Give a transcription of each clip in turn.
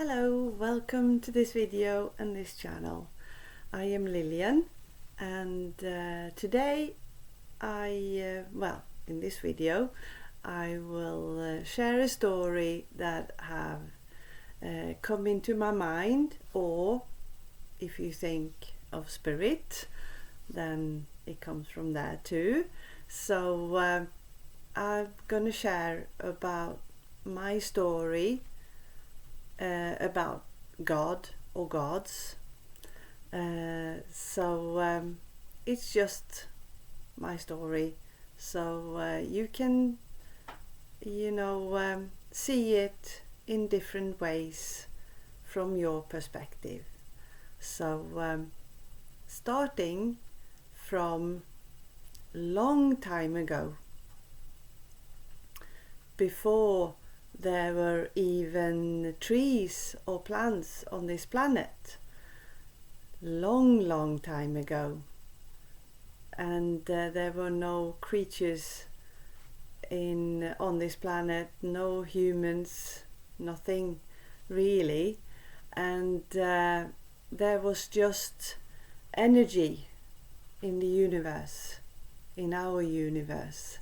Hello, welcome to this video and this channel. I am Lilian and today in this video I will share a story that have come into my mind, or if you think of spirit then it comes from there too. So I'm gonna share about my story about God or gods. It's just my story, so you can see it in different ways from your perspective. So starting from long time ago, before there were even trees or plants on this planet, long time ago, and there were no creatures on this planet, no humans, nothing really, and there was just energy in the universe, in our universe,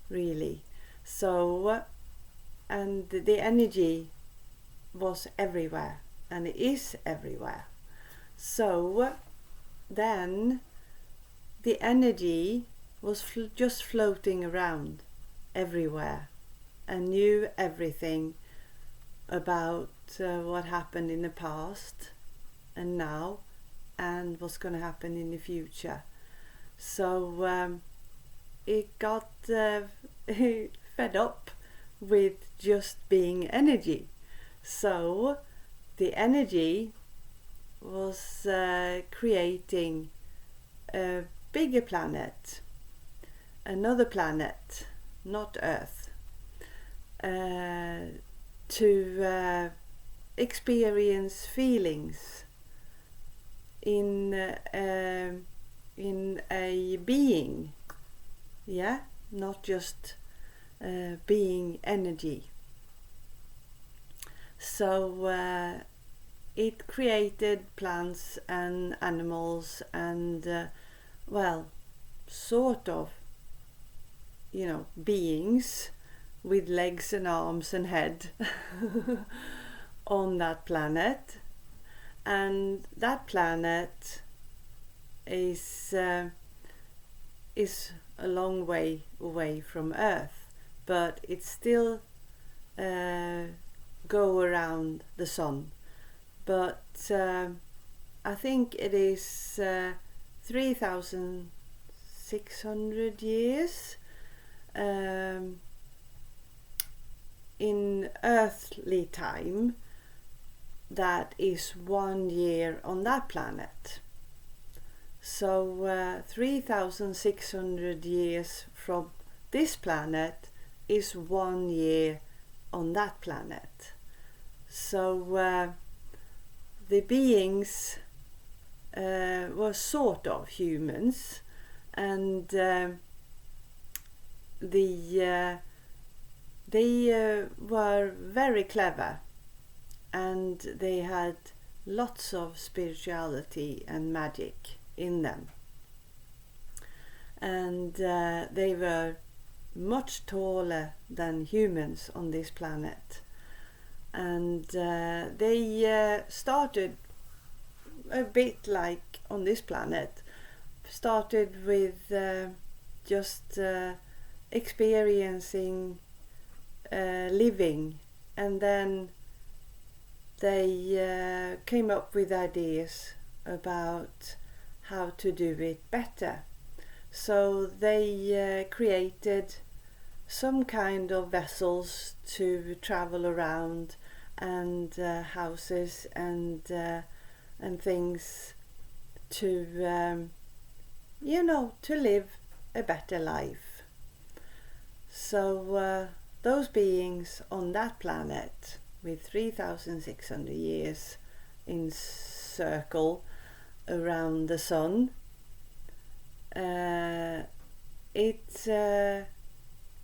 really. So and the energy was everywhere, and it is everywhere. So then the energy was just floating around everywhere and knew everything about what happened in the past and now and what's going to happen in the future. So it got fed up with just being energy. So the energy was creating a bigger planet, another planet, not Earth, to experience feelings in a being, not just being energy. So it created plants and animals and sort of beings with legs and arms and head on that planet. And that planet is a long way away from Earth, but it still go around the sun. But I think it is 3,600 years in earthly time. That is 1 year on that planet. So 3,600 years from this planet is 1 year on that planet. So the beings were sort of humans, and they were very clever, and they had lots of spirituality and magic in them, and they were much taller than humans on this planet, and they started a bit like on this planet, started with just experiencing living, and then they came up with ideas about how to do it better. So they created some kind of vessels to travel around, and houses and things to to live a better life. So those beings on that planet with 3,600 years in circle around the sun,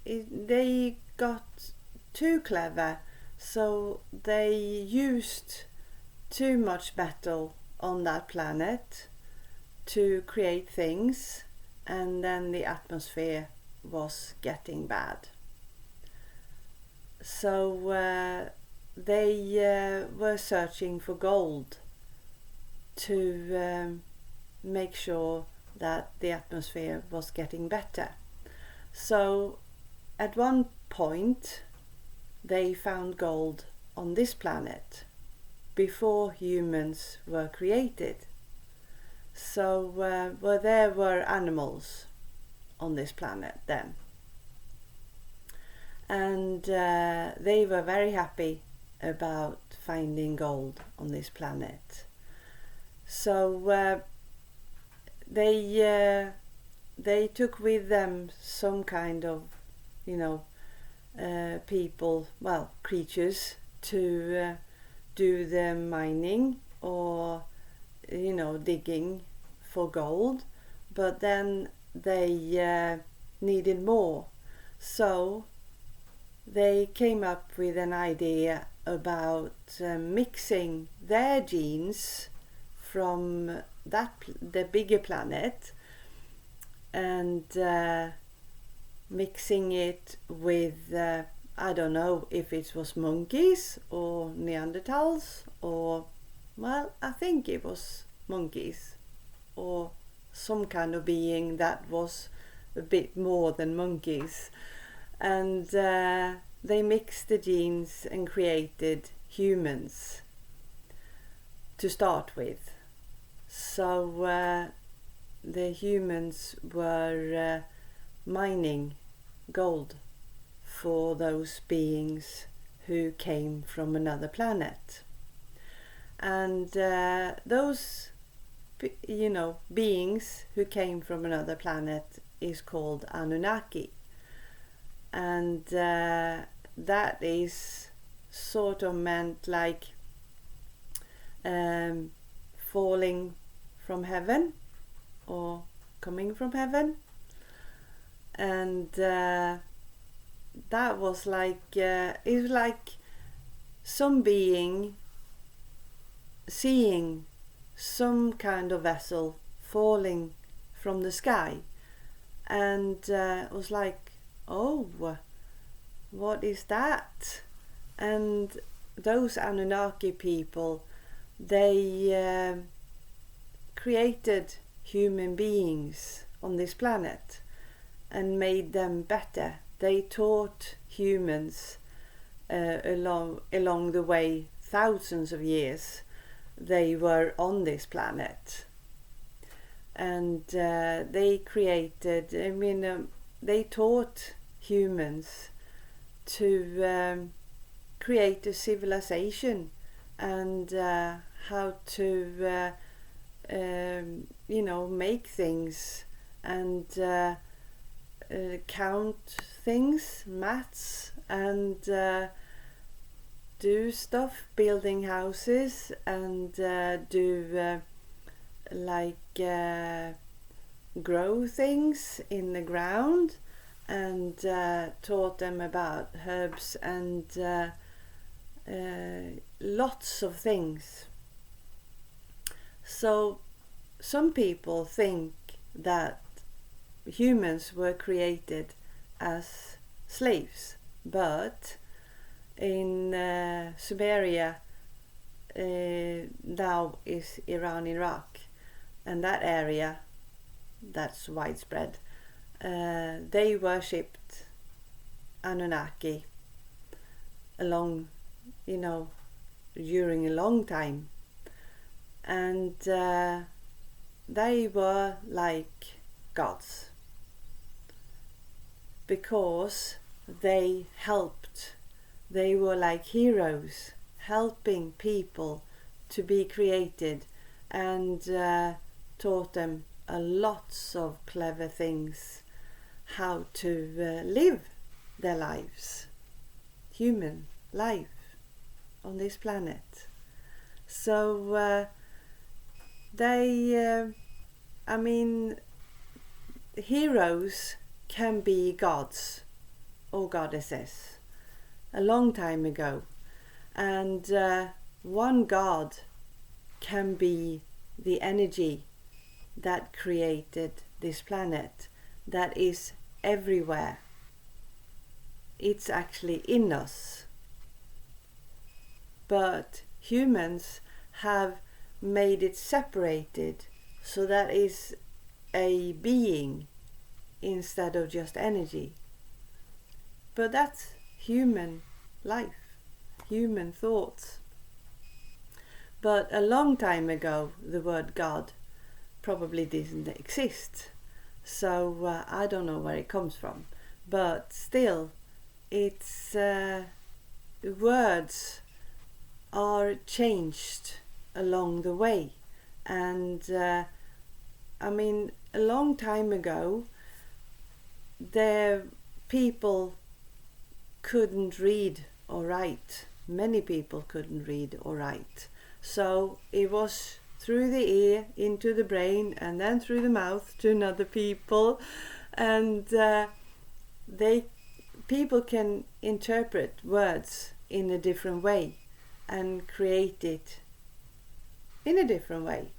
they got too clever So they used too much metal on that planet to create things, and then the atmosphere was getting bad. So they were searching for gold to make sure that the atmosphere was getting better. So at one point they found gold on this planet before humans were created. So well, there were animals on this planet then, and they were very happy about finding gold on this planet. So they took with them some kind of, people, well, creatures, to do the mining or digging for gold, but then they needed more. So they came up with an idea about mixing their genes from the bigger planet and mixing it with I don't know if it was monkeys or Neanderthals, or, well, I think it was monkeys or some kind of being that was a bit more than monkeys. And they mixed the genes and created humans to start with. So the humans were mining gold for those beings who came from another planet. And those beings who came from another planet is called Anunnaki. And that is sort of meant like falling from heaven or coming from heaven. And that was like it was like some being seeing some kind of vessel falling from the sky, and was like, oh, what is that? And those Anunnaki people, they created human beings on this planet and made them better. They taught humans along the way, thousands of years they were on this planet. And they created, they taught humans to create a civilization and how to make things and count things, maths, and do stuff, building houses, and do grow things in the ground, and taught them about herbs and lots of things. So some people think that humans were created as slaves, but in Sumeria, now is Iran, Iraq, and that area that's widespread, they worshipped Anunnaki during a long time, and they were like gods because they were like heroes, helping people to be created, and taught them lots of clever things, how to live their lives, human life on this planet. So heroes can be gods or goddesses. A long time ago, And one God can be the energy that created this planet, that is everywhere. It's actually in us. But humans have made it separated, so that is a being instead of just energy. But that's human life, human thoughts. But a long time ago, the word God probably didn't exist. So I don't know where it comes from. But still, it's words are changed along the way. And I mean, a long time ago, people couldn't read or write. Many people couldn't read or write. So it was through the ear into the brain, and then through the mouth to another people. And people can interpret words in a different way and create it in a different way.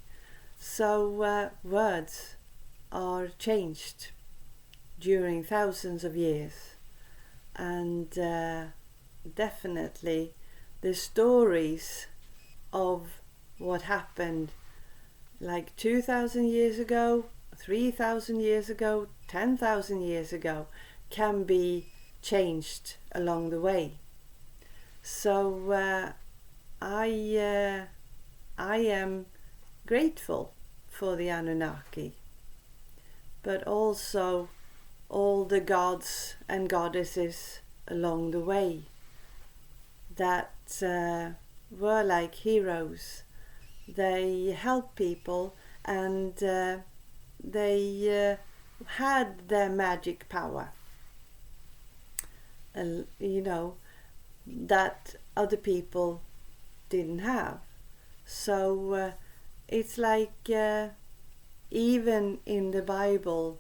So words are changed during thousands of years, and definitely the stories of what happened like 2,000 years ago, 3,000 years ago, 10,000 years ago can be changed along the way. So I am grateful for the Anunnaki, but also all the gods and goddesses along the way that were like heroes. They helped people, and they had their magic power, that other people didn't have. So it's like even in the Bible,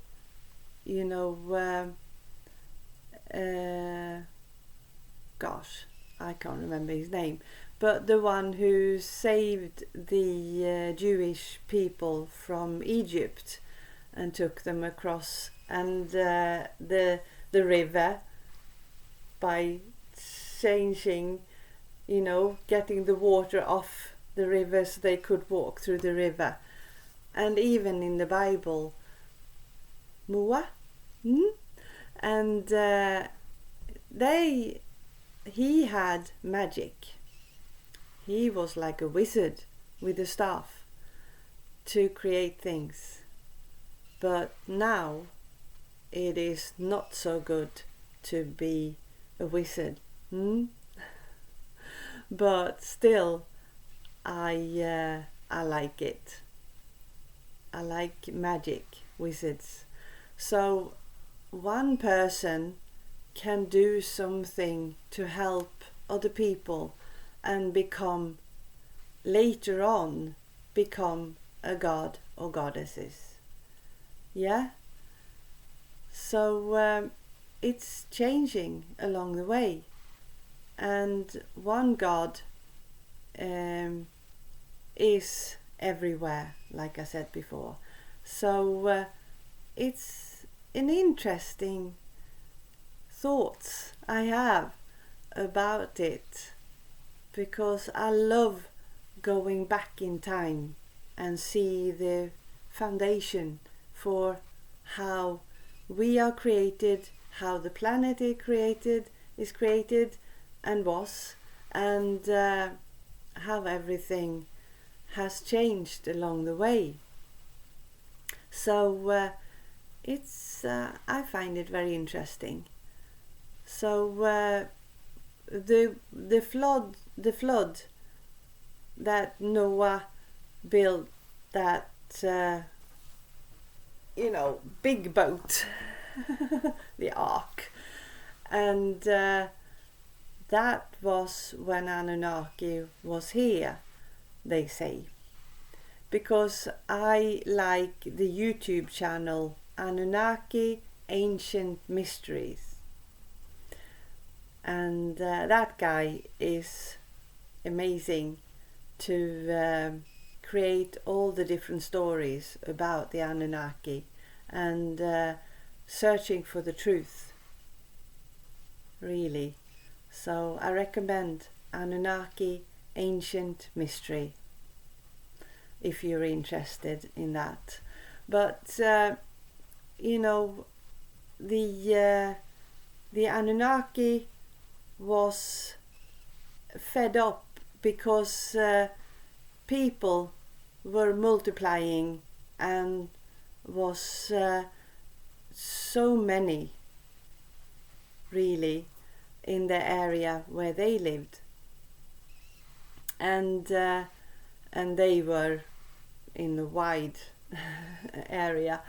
gosh, I can't remember his name, but the one who saved the Jewish people from Egypt and took them across, and the river, by changing, getting the water off the river so they could walk through the river. And even in the Bible, Noah, and he had magic. He was like a wizard with a staff to create things. But now it is not so good to be a wizard. But still, I like it. I like magic, wizards. So one person can do something to help other people and later on become a god or goddesses. Yeah? So it's changing along the way. And one God is everywhere, like I said before. So it's an interesting thoughts I have about it, because I love going back in time and see the foundation for how we are created, how the planet is created and was, and how everything has changed along the way. So it's I find it very interesting. So the flood that Noah built, that big boat, the ark, and that was when Anunnaki was here, they say, because I like the YouTube channel Annunaki Ancient Mysteries, and that guy is amazing to create all the different stories about the Anunnaki and searching for the truth, really. So I recommend Annunaki Ancient Mystery if you're interested in that. But you know, the Anunnaki was fed up because people were multiplying and was so many really in the area where they lived, and they were in a wide area,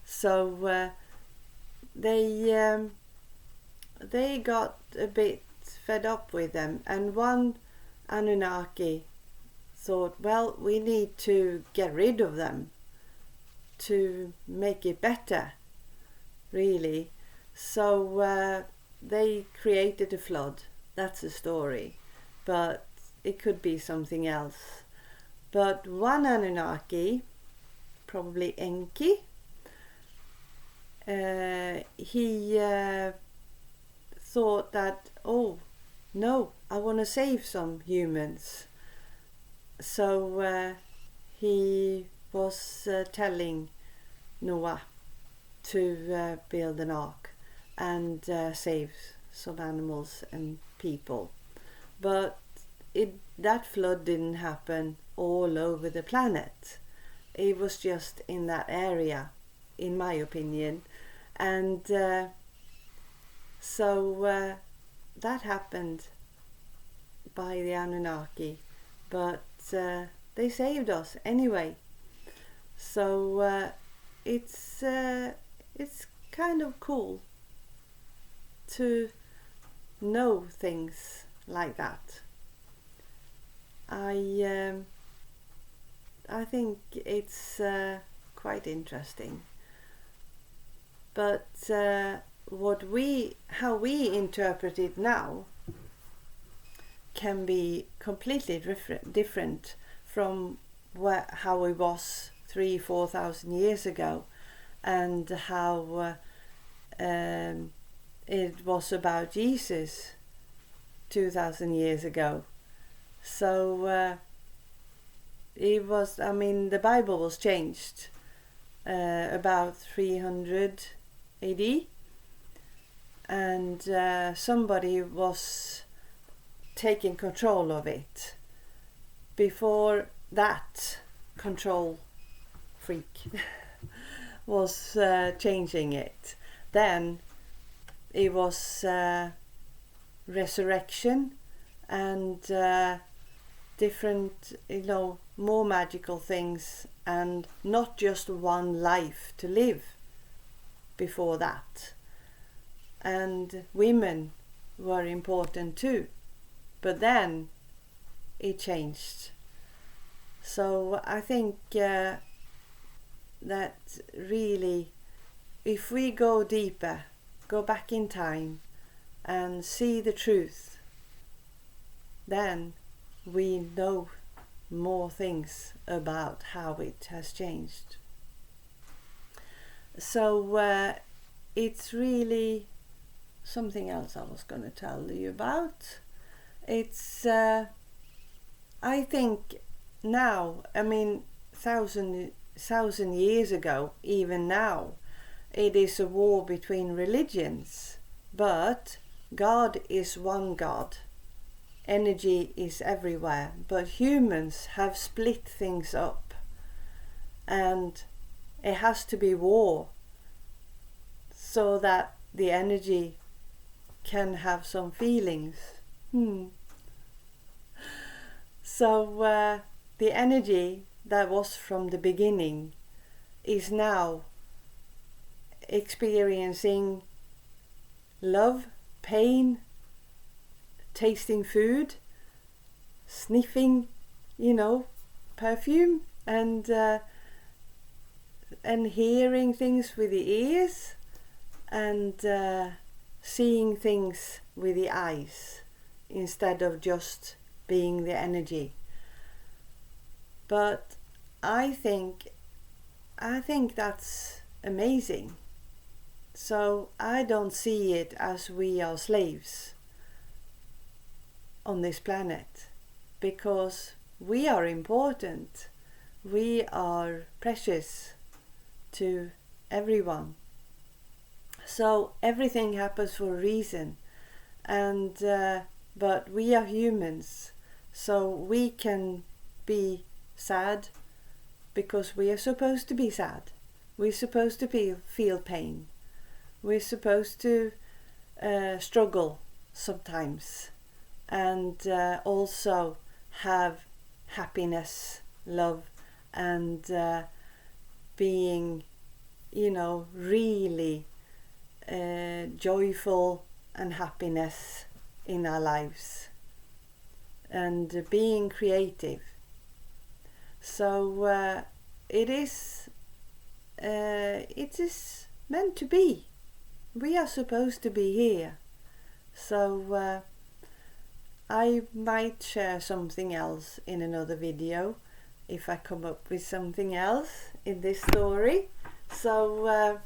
so they got a bit fed up with them, and one Anunnaki thought, well, we need to get rid of them to make it better, really. So they created a flood. That's the story, but it could be something else. But one Anunnaki, probably Enki, he thought that, oh no, I want to save some humans. So he was telling Noah to build an ark and save some animals and people. But that flood didn't happen all over the planet. It was just in that area, in my opinion. And so that happened by the Anunnaki, but they saved us anyway. So it's kind of cool to know things like that. I think it's quite interesting. But how we interpret it now can be completely different from how it was 3,000-4,000 years ago, and how it was about Jesus 2,000 years ago. So it was, I mean, the Bible was changed about 300 AD, and somebody was taking control of it. Before that, control freak was changing it. Then it was resurrection and different, more magical things, and not just one life to live before that. And women were important too, but then it changed. So I think that really, if we go deeper, go back in time and see the truth, then we know more things about how it has changed. So it's really something else I was going to tell you about. It's I think now, I mean, thousand years ago, even now, it is a war between religions, but God is one God. Energy is everywhere, but humans have split things up, and it has to be war so that the energy can have some feelings. So the energy that was from the beginning is now experiencing love, pain, tasting food, sniffing, perfume, and hearing things with the ears, and seeing things with the eyes, instead of just being the energy. But I think that's amazing. So I don't see it as we are slaves on this planet, because we are important. We are precious to everyone. So everything happens for a reason, and but we are humans, so we can be sad because we are supposed to be sad. We're supposed to feel pain. We're supposed to struggle sometimes, and also have happiness, love, and being, really joyful and happiness in our lives, and being creative. So it is meant to be. We are supposed to be here. So I might share something else in another video if I come up with something else in this story. So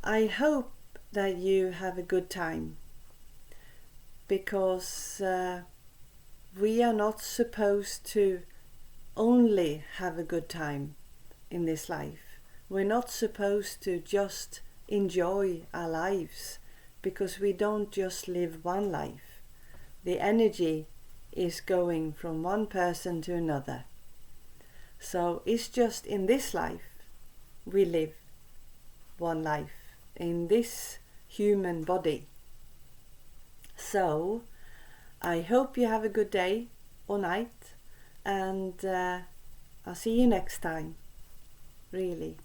I hope that you have a good time, because we are not supposed to only have a good time in this life. We're not supposed to just enjoy our lives, because we don't just live one life. The energy is going from one person to another. So it's just in this life we live one life, in this human body. So I hope you have a good day or night, and I'll see you next time, really.